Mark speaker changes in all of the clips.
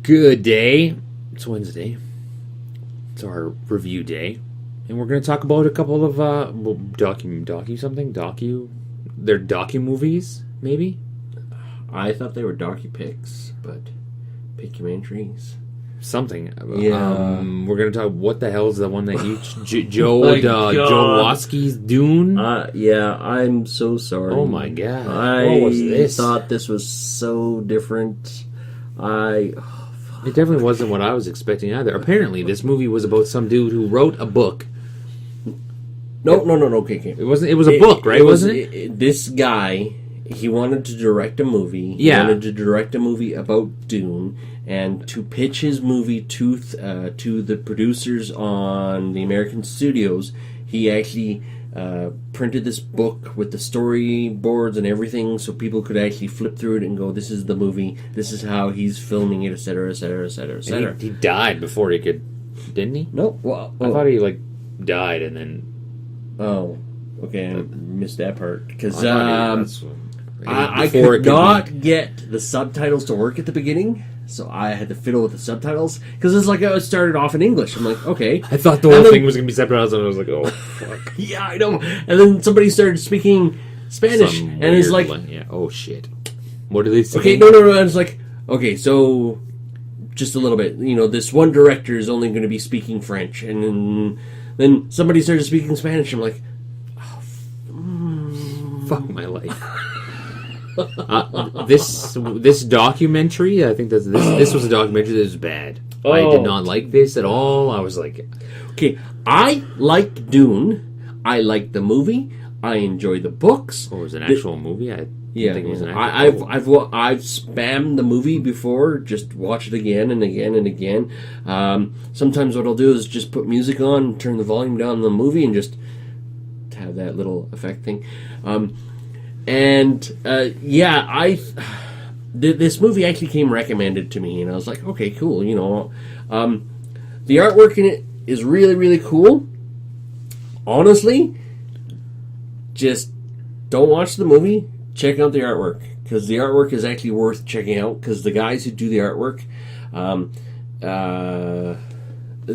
Speaker 1: Good day. It's Wednesday. It's our review day. And we're going to talk about a couple of they're docu movies, maybe?
Speaker 2: I thought they were docu-pics, but documentaries.
Speaker 1: Something.
Speaker 2: Yeah.
Speaker 1: We're going to talk, what the hell is the one that Joe Watsky's Dune?
Speaker 2: Yeah, I'm so sorry.
Speaker 1: Oh my god.
Speaker 2: I
Speaker 1: what was this?
Speaker 2: thought this was so different.
Speaker 1: It definitely wasn't what I was expecting either. Apparently, this movie was about some dude who wrote a book.
Speaker 2: No, okay.
Speaker 1: It wasn't. It was a book, right? Wasn't it?
Speaker 2: This guy, he wanted to direct a movie.
Speaker 1: Yeah.
Speaker 2: He wanted to direct a movie about Dune, and to pitch his movie to the producers on the American studios, he actually printed this book with the storyboards and everything, so people could actually flip through it and go, "This is the movie. This is how he's filming it, etc., etc., etc., etc."
Speaker 1: And he died before he could, didn't he?
Speaker 2: No, well,
Speaker 1: I thought he died and then.
Speaker 2: Oh, okay, I missed that part because I could not get the subtitles to work at the beginning, so I had to fiddle with the subtitles because it's like I started off in English. I'm like, okay,
Speaker 1: I thought the whole thing was gonna be subtitles, and I was like, oh fuck.
Speaker 2: Yeah, I know. And then somebody started speaking Spanish, and it's like,
Speaker 1: yeah, oh shit. What are they saying?
Speaker 2: Okay, no. And it's like, okay, so just a little bit. You know, this one director is only going to be speaking French, and then somebody started speaking Spanish. I'm like,
Speaker 1: fuck my life. This documentary, I think this was a documentary that was bad. I did not like this at all. I was like,
Speaker 2: okay, I liked Dune. I liked the movie. I enjoyed the books.
Speaker 1: Oh, it was an actual movie? I
Speaker 2: Yeah,
Speaker 1: think it was an
Speaker 2: I've spammed the movie before. Just watch it again and again and again. Sometimes what I'll do is just put music on, turn the volume down on the movie, and just have that little effect thing. This movie actually came recommended to me, and I was like, okay, cool. You know, the artwork in it is really, really cool. Honestly, just don't watch the movie. Check out the artwork, because the artwork is actually worth checking out, because the guys who do the artwork,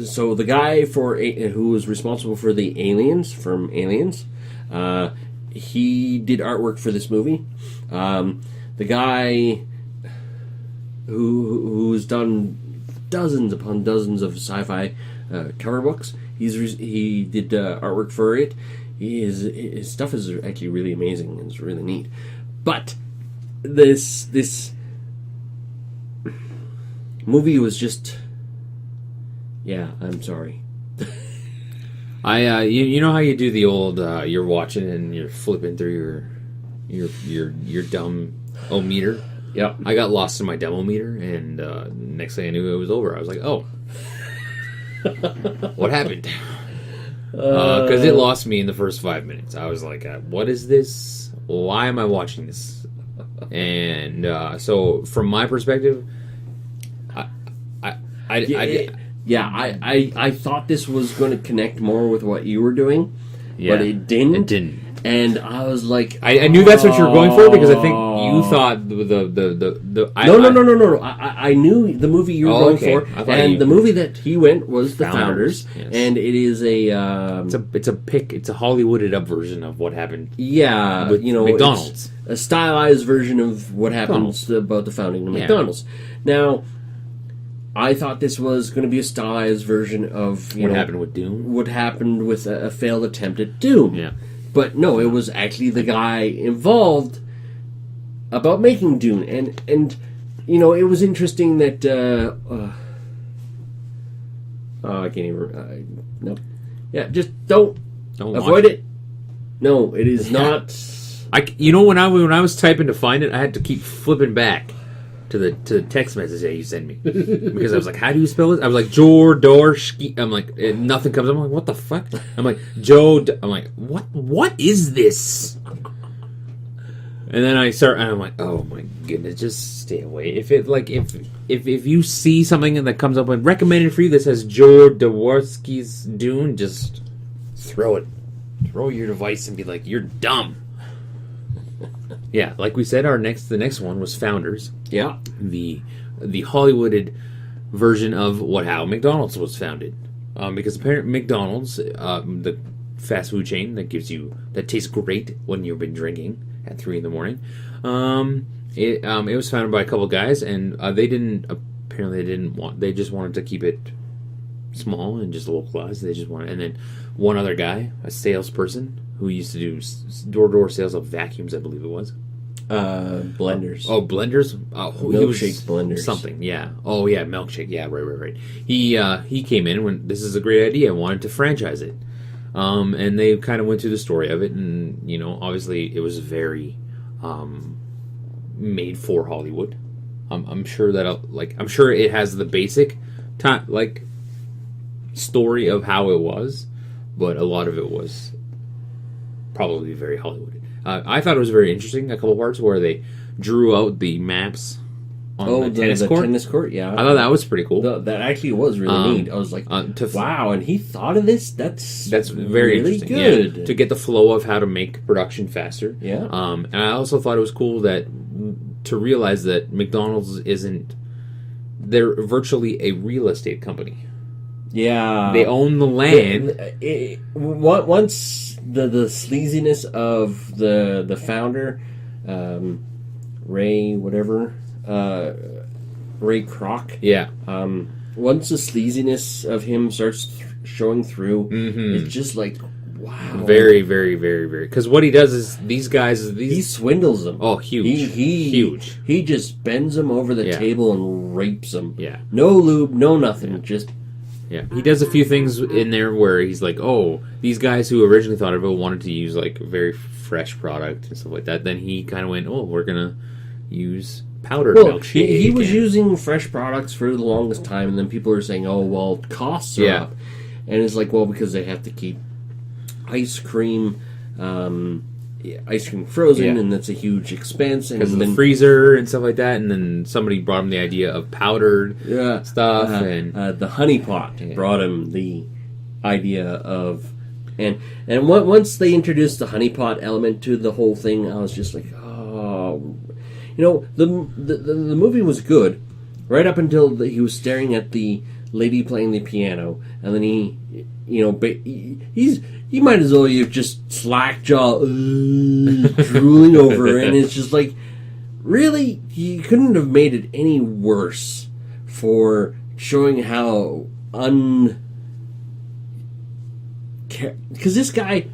Speaker 2: so the guy who was responsible for the aliens from Aliens, he did artwork for this movie. The guy who's done dozens upon dozens of sci-fi cover books, he did artwork for it. His stuff is actually really amazing, and it's really neat. But this movie was just, yeah, I'm sorry.
Speaker 1: you know how you do the old you're watching and you're flipping through your dumb-o-meter?
Speaker 2: Yep.
Speaker 1: I got lost in my demo-meter, and next thing I knew, it was over. I was like, oh. What happened? Because it lost me in the first 5 minutes. I was like, what is this? Why am I watching this? And so, from my perspective, I
Speaker 2: thought this was going to connect more with what you were doing, but it didn't.
Speaker 1: It didn't.
Speaker 2: And I was like,
Speaker 1: I knew that's what you were going for, because I think you thought the
Speaker 2: No. I knew the movie you were going for, and the movie that he went was The Founders,
Speaker 1: yes.
Speaker 2: and it is
Speaker 1: it's a Hollywooded up version of what happened.
Speaker 2: Yeah,
Speaker 1: with McDonald's,
Speaker 2: it's a stylized version of what happens about the founding of McDonald's. Now, I thought this was going to be a stylized version of
Speaker 1: what happened with Dune.
Speaker 2: What happened with a failed attempt at Dune.
Speaker 1: Yeah.
Speaker 2: But no, it was actually the guy involved about making Dune, and you know, it was interesting that I can't even no, yeah, just don't avoid it. No, it is not.
Speaker 1: When I was typing to find it, I had to keep flipping back to the text message that you sent me, because I was like, how do you spell it? I was like, Jodorowsky. I'm like, nothing comes up. I'm like, what the fuck? I'm like, I'm like, what is this? And then I start, and I'm like, oh my goodness, just stay away. If you see something that comes up and recommended for you that says Jodorowsky's Dune, just throw it. Throw your device and be like, you're dumb. Yeah, like we said, the next one was Founders.
Speaker 2: Yeah.
Speaker 1: The Hollywooded version of how McDonald's was founded. Because apparently McDonald's, the fast food chain that tastes great when you've been drinking at 3 a.m. It was founded by a couple guys, and they just wanted to keep it small and just localized. And then one other guy, a salesperson who used to do door-to-door sales of vacuums, I believe it was.
Speaker 2: Blenders.
Speaker 1: Oh, blenders.
Speaker 2: Milkshake blenders.
Speaker 1: Something. Yeah. Oh, yeah. Milkshake. Yeah. Right. He came in when this is a great idea. Wanted to franchise it. And they kind of went through the story of it, and obviously it was very made for Hollywood. I'm sure it has the basic story of how it was, but a lot of it was probably very Hollywood. I thought it was very interesting. A couple parts where they drew out the maps on the tennis court.
Speaker 2: Tennis court, yeah.
Speaker 1: I thought that was pretty cool.
Speaker 2: That actually was really neat. I was like, wow, and he thought of this? That's
Speaker 1: very
Speaker 2: really
Speaker 1: interesting.
Speaker 2: good.
Speaker 1: Yeah, to get the flow of how to make production faster.
Speaker 2: Yeah.
Speaker 1: And I also thought it was cool to realize that McDonald's they're virtually a real estate company.
Speaker 2: Yeah.
Speaker 1: They own the land.
Speaker 2: Once the sleaziness of the founder, Ray Kroc.
Speaker 1: Yeah.
Speaker 2: Once the sleaziness of him starts showing through, it's just like, wow.
Speaker 1: Very, very, very, very. Because what he does is he
Speaker 2: swindles them.
Speaker 1: Oh, huge. Huge.
Speaker 2: He just bends them over the table and rapes them.
Speaker 1: Yeah.
Speaker 2: No lube, no nothing. Just.
Speaker 1: Yeah, he does a few things in there where he's like, oh, these guys who originally thought of it wanted to use like very fresh product and stuff like that. Then he kind of went, oh, we're going to use powdered milkshake.
Speaker 2: He was using fresh products for the longest time, and then people are saying, oh, well, costs are up. And it's like, well, because they have to keep ice cream frozen, and that's a huge expense.
Speaker 1: Because of the freezer and stuff like that, and then somebody brought him the idea of powdered stuff.
Speaker 2: The Honey Pot brought him the idea of... And once they introduced the Honey Pot element to the whole thing, I was just like, oh... the movie was good, right up until he was staring at the lady playing the piano, and then he might as well have just slack jaw drooling over her, and it's just like, really, you couldn't have made it any worse for showing how because this guy,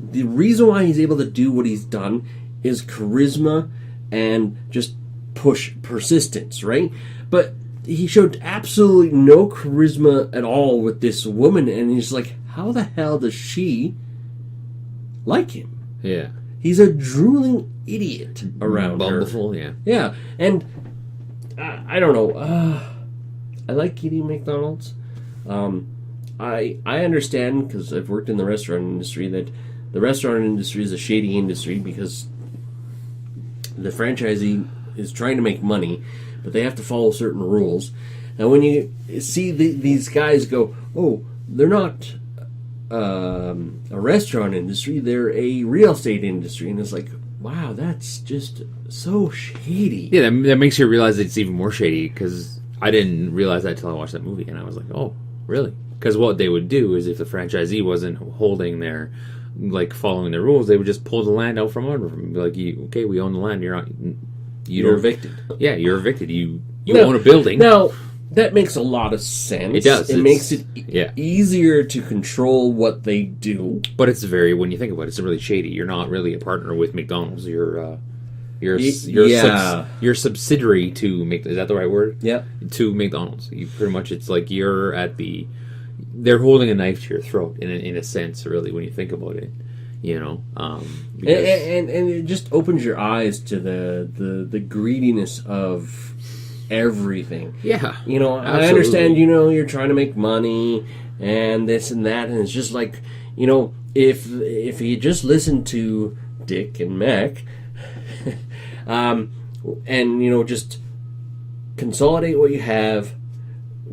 Speaker 2: the reason why he's able to do what he's done is charisma and just persistence, right? But he showed absolutely no charisma at all with this woman, and he's like, how the hell does she like him?
Speaker 1: Yeah.
Speaker 2: He's a drooling idiot around her.
Speaker 1: Bumbleful, yeah.
Speaker 2: Yeah, and I don't know. I like eating McDonald's. I understand, because I've worked in the restaurant industry, that the restaurant industry is a shady industry because the franchisee is trying to make money, but they have to follow certain rules. And when you see these guys go, oh, they're not a restaurant industry, they're a real estate industry, and it's like, wow, that's just so shady.
Speaker 1: Yeah, that makes you realize that it's even more shady, because I didn't realize that until I watched that movie, and I was like, oh, really? Because what they would do is, if the franchisee wasn't holding their, following the rules, they would just pull the land out from under them and be like, okay, we own the land, you're
Speaker 2: evicted.
Speaker 1: Yeah, you're evicted. You own a building.
Speaker 2: Now, that makes a lot of sense.
Speaker 1: It does.
Speaker 2: It makes it easier to control what they do.
Speaker 1: But it's when you think about it, it's really shady. You're not really a partner with McDonald's. You're subsidiary to is that the right word?
Speaker 2: Yeah.
Speaker 1: To McDonald's. You pretty much, it's like you're they're holding a knife to your throat in a sense, really, when you think about it. And
Speaker 2: it just opens your eyes to the greediness of everything.
Speaker 1: Yeah.
Speaker 2: Absolutely. I understand, you're trying to make money and this and that, and it's just like, if you just listen to Dick and Mac, and, just consolidate what you have,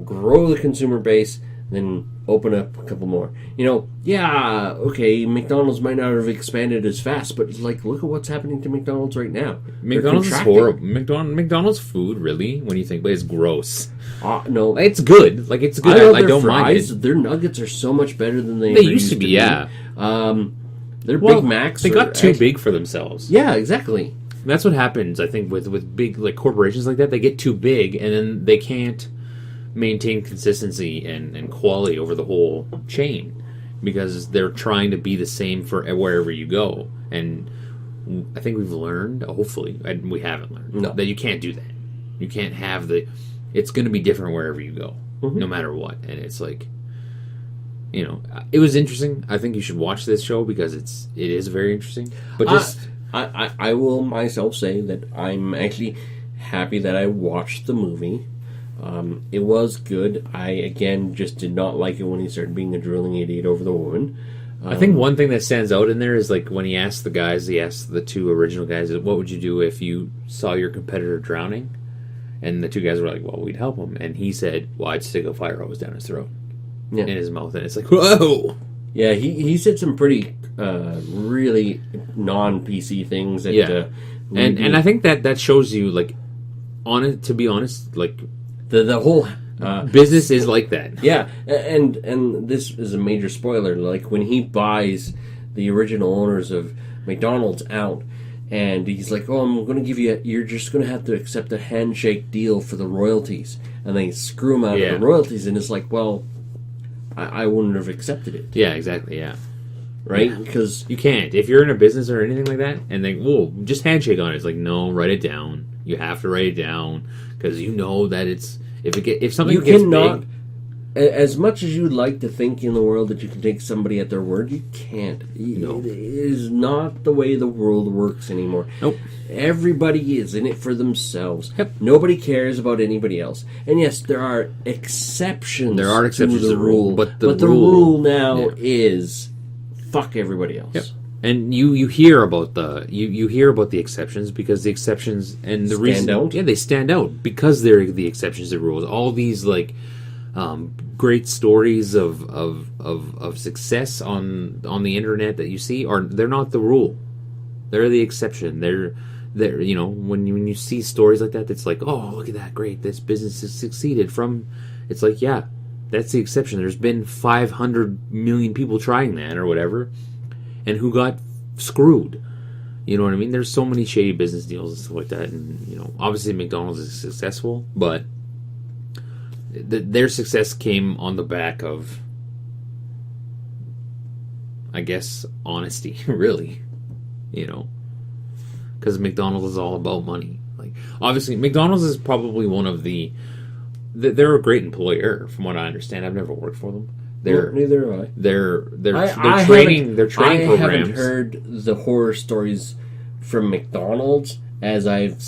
Speaker 2: grow the consumer base, then open up a couple more. Yeah, okay, McDonald's might not have expanded as fast, but like, look at what's happening to McDonald's right now. They're
Speaker 1: McDonald's is
Speaker 2: contracting.
Speaker 1: horrible. McDonald's food, really, when you think, but it's gross.
Speaker 2: No,
Speaker 1: It's good. Like, it's good.
Speaker 2: I love
Speaker 1: I
Speaker 2: their
Speaker 1: don't
Speaker 2: fries.
Speaker 1: mind it.
Speaker 2: Their nuggets are so much better than they
Speaker 1: They
Speaker 2: ever
Speaker 1: used to be, yeah.
Speaker 2: Their
Speaker 1: Well,
Speaker 2: Big Macs.
Speaker 1: they
Speaker 2: are
Speaker 1: got too
Speaker 2: actually-
Speaker 1: big for themselves.
Speaker 2: Yeah, exactly.
Speaker 1: That's what happens, I think, with big like corporations like that. They get too big, and then they can't maintain consistency and quality over the whole chain because they're trying to be the same for wherever you go. And I think we've learned, hopefully, and we haven't learned,
Speaker 2: No.
Speaker 1: that you can't do that. You can't have it's going to be different wherever you go, no matter what. And it's like, it was interesting. I think you should watch this show because it is very interesting. But just
Speaker 2: I will myself say that I'm actually happy that I watched the movie. It was good. I, again, just did not like it when he started being a drooling idiot over the woman.
Speaker 1: I think one thing that stands out in there is like when he asked the two original guys, what would you do if you saw your competitor drowning? And the two guys were like, well, we'd help him. And he said, well, I'd stick a fire hose down his throat, in his mouth. And it's like, whoa!
Speaker 2: Yeah, he said some pretty, really non-PC things. That,
Speaker 1: Yeah. And I think that shows you, like, to be honest, like,
Speaker 2: the whole...
Speaker 1: business is like that.
Speaker 2: Yeah, and this is a major spoiler. Like, when he buys the original owners of McDonald's out, and he's like, oh, I'm going to give you're just going to have to accept a handshake deal for the royalties. And then screw him out of the royalties, and it's like, well, I wouldn't have accepted it.
Speaker 1: Yeah, exactly, yeah.
Speaker 2: Right? Because...
Speaker 1: You can't. If you're in a business or anything like that, and they, just handshake on it. It's like, no, write it down. You have to write it down, because you know that it's... If something gets big...
Speaker 2: As much as you'd like to think in the world that you can take somebody at their word, you can't.
Speaker 1: No.
Speaker 2: It is not the way the world works anymore.
Speaker 1: Nope.
Speaker 2: Everybody is in it for themselves.
Speaker 1: Yep.
Speaker 2: Nobody cares about anybody else. And yes, there are exceptions.
Speaker 1: There are exceptions
Speaker 2: to the rule,
Speaker 1: but
Speaker 2: the
Speaker 1: the
Speaker 2: rule now is fuck everybody else.
Speaker 1: Yep. And you hear about you hear about the exceptions because the exceptions and the reason they stand out because they're the exceptions to rules. All these like great stories of success on the internet that you see they're not the rule. They're the exception. They're when you see stories like that, it's like, oh, look at that, great, this business has succeeded from. It's like, yeah, that's the exception. There's been 500 million people trying that or whatever. And who got screwed? You know what I mean? There's so many shady business deals and stuff like that. And, obviously McDonald's is successful, but their success came on the back of, I guess, honesty, really. Because McDonald's is all about money. Like, obviously, McDonald's is probably one of they're a great employer, from what I understand. I've never worked for them.
Speaker 2: Neither have I.
Speaker 1: Their
Speaker 2: I
Speaker 1: training
Speaker 2: haven't
Speaker 1: programs.
Speaker 2: heard the horror stories from McDonald's as I've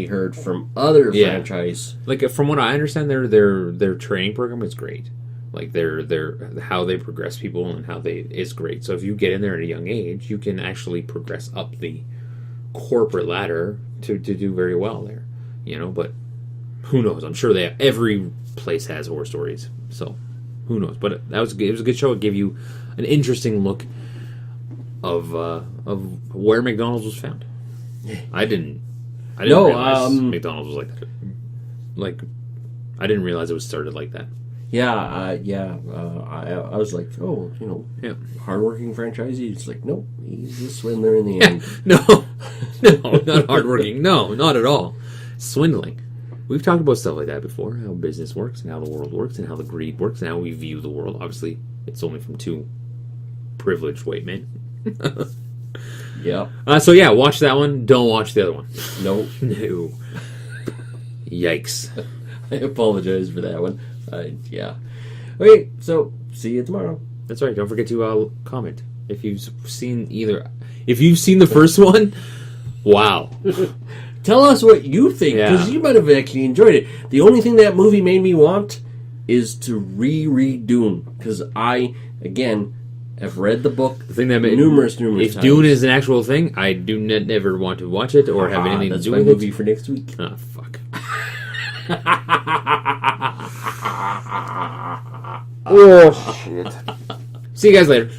Speaker 2: heard from other franchise.
Speaker 1: Like, from what I understand, their training program is great. Like their how they progress people and how is great. So if you get in there at a young age, you can actually progress up the corporate ladder to do very well there. But who knows? I'm sure every place has horror stories. So. Who knows? But it was a good show. It gave you an interesting look of where McDonald's was found. I didn't realize McDonald's was like that. Like, I didn't realize it was started like that.
Speaker 2: I was like, oh, hardworking franchisee. It's like, nope, he's a swindler in the end.
Speaker 1: No, not hardworking. No, not at all. Swindling. We've talked about stuff like that before, how business works and how the world works and how the greed works and how we view the world. Obviously, it's only from two privileged white men.
Speaker 2: Yeah.
Speaker 1: So yeah, watch that one. Don't watch the other one.
Speaker 2: Nope.
Speaker 1: No. Yikes.
Speaker 2: I apologize for that one. Yeah. Okay, so see you tomorrow.
Speaker 1: That's right. Don't forget to comment if you've seen the first one. Wow.
Speaker 2: Tell us what you think, because you might have actually enjoyed it. The only thing that movie made me want is to reread Dune, because I, again, have read the book
Speaker 1: the thing that
Speaker 2: numerous
Speaker 1: if
Speaker 2: times.
Speaker 1: Dune is an actual thing, I do never want to watch it or have anything to do with it.
Speaker 2: That's my movie for next week.
Speaker 1: Oh, fuck. Oh shit! See you guys later.